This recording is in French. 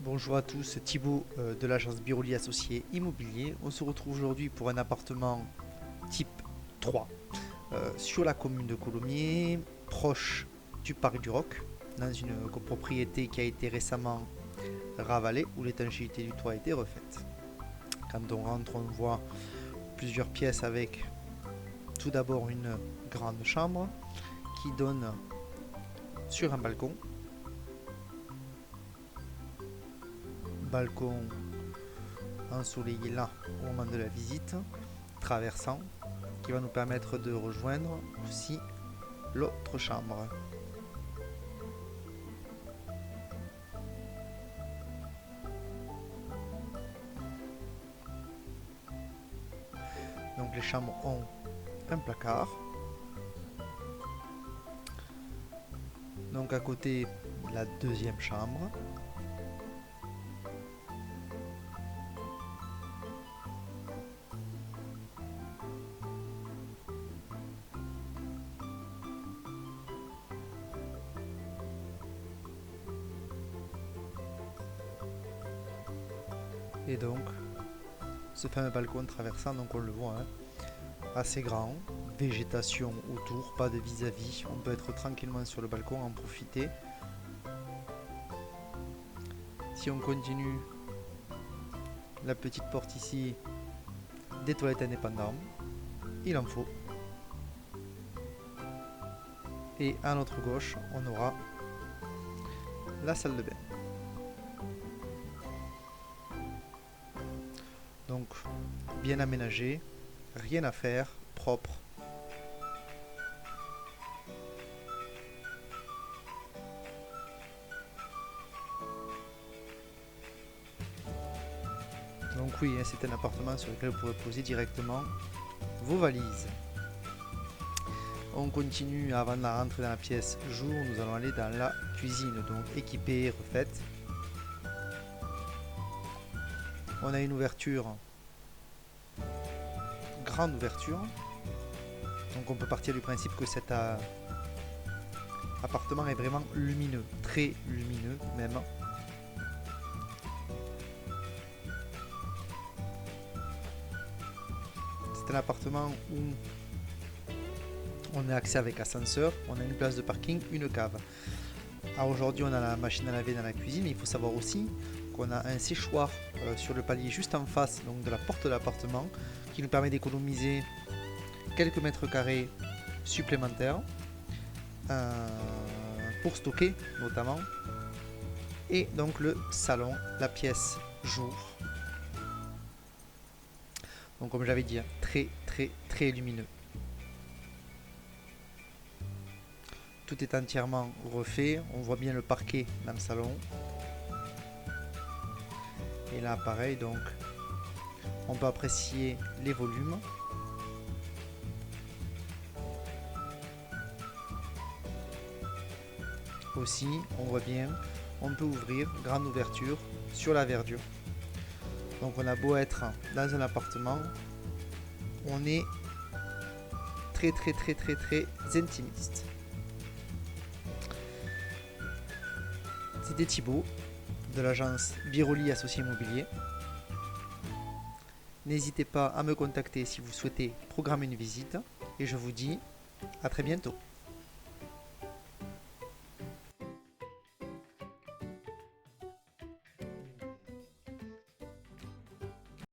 Bonjour à tous, c'est Thibaut de l'agence Biroli Associés Immobilier. On se retrouve aujourd'hui pour un appartement type 3 sur la commune de Colomiers, proche du parc du Roc, dans une copropriété qui a été récemment ravalée, où l'étanchéité du toit a été refaite. Quand on rentre, on voit plusieurs pièces avec tout d'abord une grande chambre qui donne sur un balcon. Balcon ensoleillé là au moment de la visite, traversant, qui va nous permettre de rejoindre aussi l'autre chambre. Donc les chambres ont un placard. Donc à côté, la deuxième chambre. Et donc, ce fameux balcon traversant, donc on le voit, hein, assez grand, végétation autour, pas de vis-à-vis, on peut être tranquillement sur le balcon, en profiter. Si on continue, la petite porte ici, des toilettes indépendantes, il en faut. Et à notre gauche, on aura la salle de bain. Donc, bien aménagé, rien à faire, propre. Donc oui, c'est un appartement sur lequel vous pourrez poser directement vos valises. On continue avant de rentrer dans la pièce jour, nous allons aller dans la cuisine, donc équipée, refaite. On a une ouverture, grande ouverture. Donc on peut partir du principe que cet appartement est vraiment lumineux, très lumineux même. C'est un appartement où on a accès avec ascenseur, on a une place de parking, une cave. Alors aujourd'hui on a la machine à laver dans la cuisine, mais il faut savoir aussi qu'on a un séchoir sur le palier juste en face donc de la porte de l'appartement qui nous permet d'économiser quelques mètres carrés supplémentaires pour stocker notamment. Et donc le salon, la pièce jour. Donc comme j'avais dit, très lumineux. Tout est entièrement refait, on voit bien le parquet dans le salon. Et là pareil, donc on peut apprécier les volumes. Aussi, on voit bien, on peut ouvrir, grande ouverture sur la verdure. Donc on a beau être dans un appartement, on est très intimiste. C'était Thibaut de l'agence Biroli Associés Immobilier. N'hésitez pas à me contacter si vous souhaitez programmer une visite et je vous dis à très bientôt.